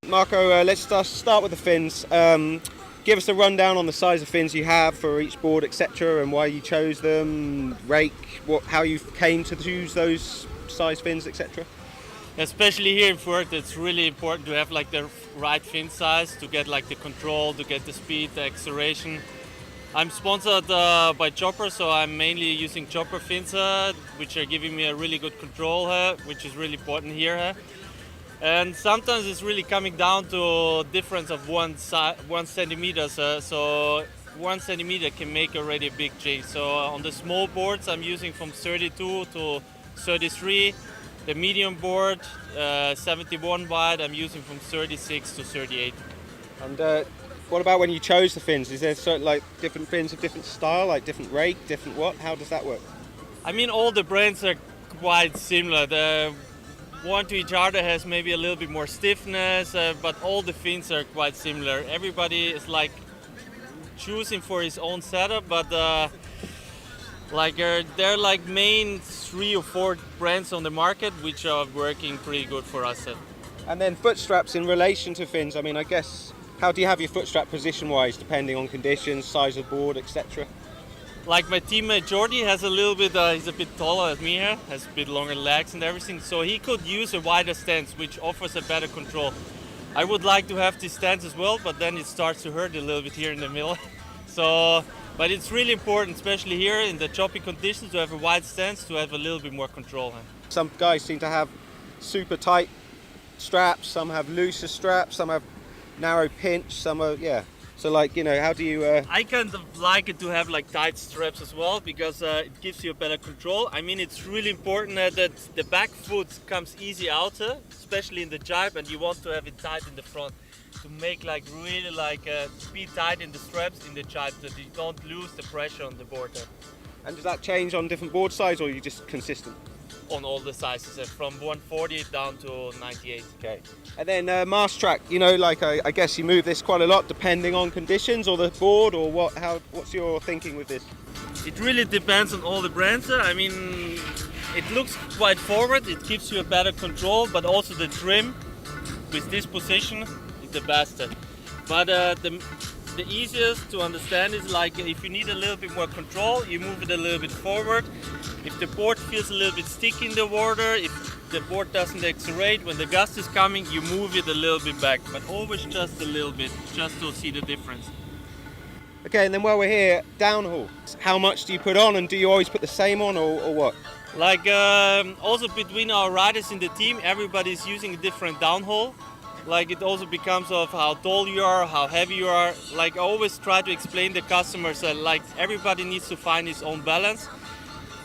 Marco, let's start with the fins. Give us a rundown on the size of fins you have for each board, etc., and why you chose them, rake, how you came to choose those size fins, etc. Especially here in Fort, it's really important to have like the right fin size to get like the control, to get the speed, the acceleration. I'm sponsored by Chopper, so I'm mainly using Chopper fins, which are giving me a really good control, which is really important here. And sometimes it's really coming down to a difference of 1 centimeter, so 1 centimeter can make already a big change. So on the small boards, I'm using from 32 to 33. The medium board, 71 wide, I'm using from 36 to 38. And what about when you chose the fins? Is there certain, like, different fins of different style, like different rake, different what? How does that work? I mean, all the brands are quite similar. The one to each other has maybe a little bit more stiffness, but all the fins are quite similar. Everybody is like choosing for his own setup, but there are like main 3 or 4 brands on the market which are working pretty good for us. And then foot straps in relation to fins. I mean, I guess, how do you have your foot strap position-wise, depending on conditions, size of board, etc.? Like my teammate Jordi has a little bit, he's a bit taller than me here, has a bit longer legs and everything, so he could use a wider stance, which offers a better control. I would like to have this stance as well, but then it starts to hurt a little bit here in the middle. But it's really important, especially here in the choppy conditions, to have a wide stance, to have a little bit more control. Some guys seem to have super tight straps, some have looser straps, some have narrow pinch, some are, yeah. So like, you know, how do you... I kind of like it to have like tight straps as well, because it gives you a better control. I mean, it's really important that the back foot comes easy out, especially in the jibe, and you want to have it tight in the front to make like really like be tight in the straps in the jibe, so that you don't lose the pressure on the board. And does that change on different board size, or are you just consistent? On all the sizes, from 140 down to 98. Okay. And then mast track, you know, like I guess you move this quite a lot depending on conditions or the board, or what? What's your thinking with this? It really depends on all the brands. I mean, it looks quite forward, it gives you a better control, but also the trim with this position is the best. But the easiest to understand is like if you need a little bit more control, you move it a little bit forward. If the board feels a little bit sticky in the water, if the board doesn't accelerate, when the gust is coming, you move it a little bit back, but always just a little bit, just to see the difference. Okay, and then while we're here, downhaul. How much do you put on, and do you always put the same on, or what? Like also between our riders in the team, everybody's using a different downhaul. Like it also becomes of how tall you are, how heavy you are. Like I always try to explain to customers that like everybody needs to find his own balance.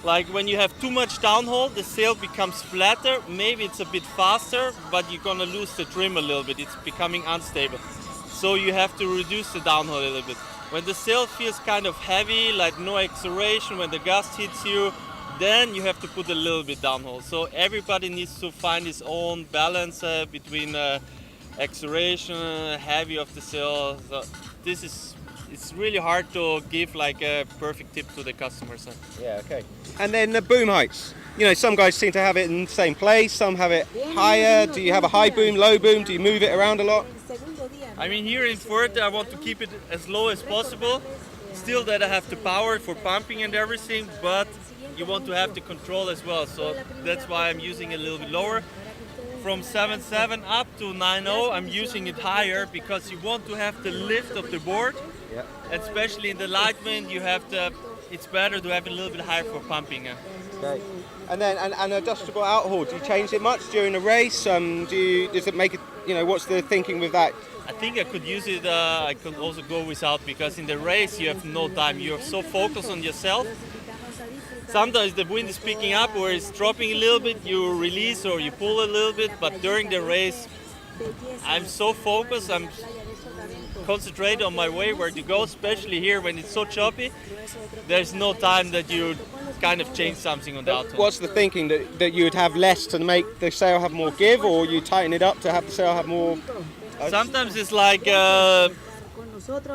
Like when you have too much downhaul, the sail becomes flatter, maybe it's a bit faster, but you're gonna lose the trim a little bit, it's becoming unstable. So you have to reduce the downhaul a little bit. When the sail feels kind of heavy, like no acceleration, when the gust hits you, then you have to put a little bit downhaul. So everybody needs to find his own balance between acceleration, heavy of the sail. So it's really hard to give like a perfect tip to the customers. Yeah, okay. And then the boom heights. You know, some guys seem to have it in the same place, some have it higher. Do you have a high boom, low boom? Do you move it around a lot? I mean, here in Fuerte, I want to keep it as low as possible. Still that I have the power for pumping and everything, but you want to have the control as well. So that's why I'm using it a little bit lower. From 7.7 up to 9.0, I'm using it higher because you want to have the lift of the board. Yeah. Especially in the light wind, it's better to have it a little bit higher for pumping. Okay. And then an adjustable outhaul, do you change it much during a race? Does it make it, you know, what's the thinking with that? I think I could use it, I could also go without, because in the race you have no time. You're so focused on yourself. Sometimes the wind is picking up or it's dropping a little bit, you release or you pull a little bit, but during the race I'm so focused, I'm concentrated on my way where to go, especially here when it's so choppy. There's no time that you kind of change something on the outhaul. What's the thinking, that you would have less to make the sail have more give, or you tighten it up to have the sail have more? Sometimes it's like I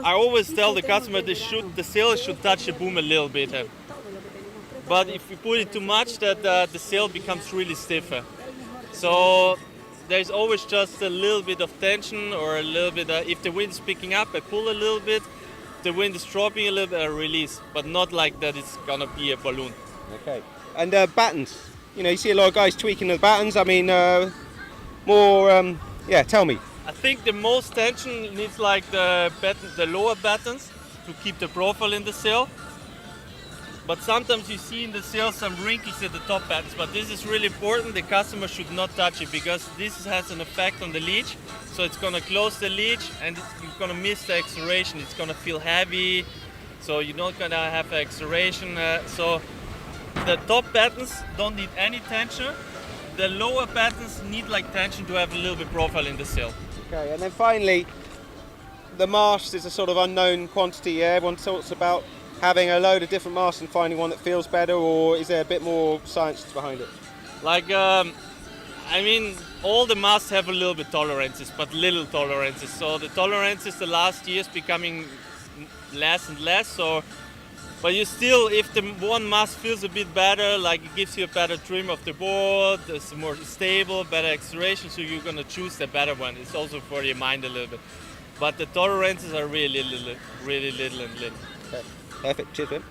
always tell the customer the sail should touch the boom a little bit. But if you put it too much, that the sail becomes really stiffer. So there's always just a little bit of tension or a little bit. If the wind is picking up, I pull a little bit. If the wind is dropping a little bit, I release, but not like that it's gonna be a balloon. Okay. And battens. You know, you see a lot of guys tweaking the battens. I mean, more. Yeah, tell me. I think the most tension needs like the lower battens to keep the profile in the sail. But sometimes you see in the sail some wrinkles at the top battens, but this is really important. The customer should not touch it because this has an effect on the leech. So it's gonna close the leech and you're gonna miss the acceleration. It's gonna feel heavy, so you're not gonna have acceleration. So the top battens don't need any tension. The lower battens need like tension to have a little bit profile in the sail. Okay, and then finally, the mast is a sort of unknown quantity. Yeah? Everyone talks about having a load of different masts and finding one that feels better, or is there a bit more science behind it? Like, I mean, all the masts have a little bit tolerances, but little tolerances. So the tolerances the last years becoming less and less. So, but you still, if the one mast feels a bit better, like it gives you a better trim of the board, it's more stable, better acceleration, so you're gonna choose the better one. It's also for your mind a little bit. But the tolerances are really little and little. Okay. Perfect. Cheers, man.